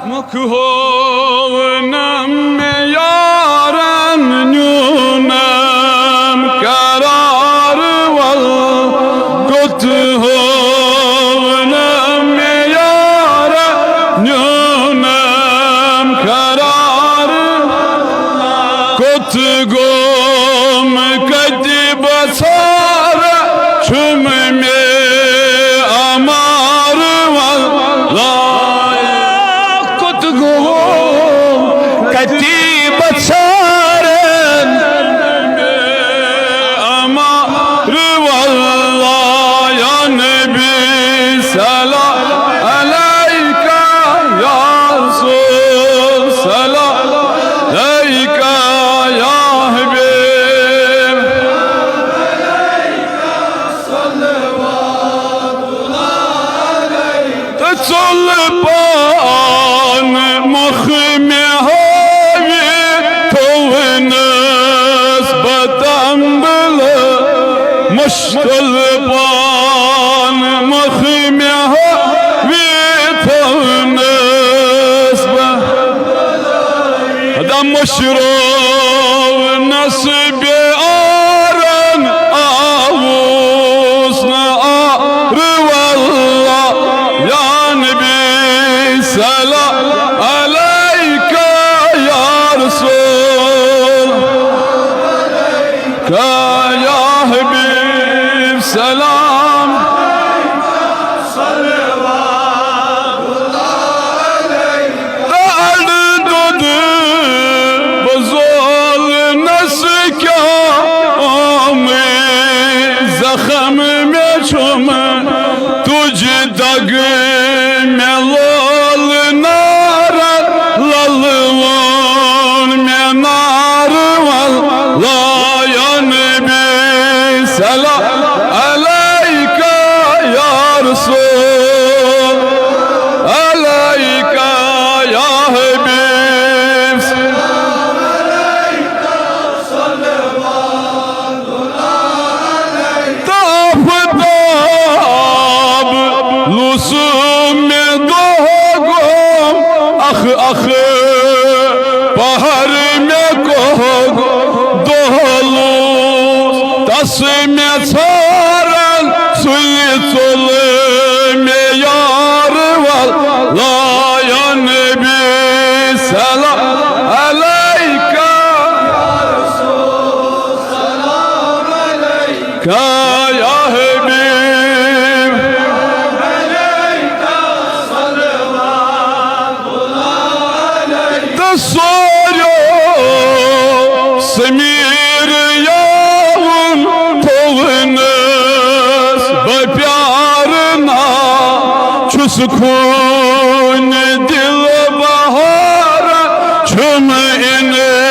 مكهونم يارن نونم قرار والقطهونم يارن نونم قرار قطقوم كدب صار شممي أمار والله قطقوم كدب صار أمار والله يا نبي سلام عليك يا رسول سلام عليك يا حبيب تصلبان مخمي هاوي تونس بدن بلا مشتلبان مخمي هاوي تونس بدن مشروب نصب آرن آوزنا آر والله يا نبي سلام عليك يا رسول يا حبيب سلام صلوات الله عليك بزول نسك أمي زخم مشوم تجدق ملول نار للون منار والله يا نبي سلام عليك يا رسول عليك يا حبيب طاب طاب لسوم دوغم اخ اخ bahar me kog dolu tasme çaran suyu me yar vallahi ya nebi selam aleyka ya resul selam aleyka ya habib aleyka salavatullah aleyka soru semir yavun toğunuz bapyarına çuskun dil bahara çömeğine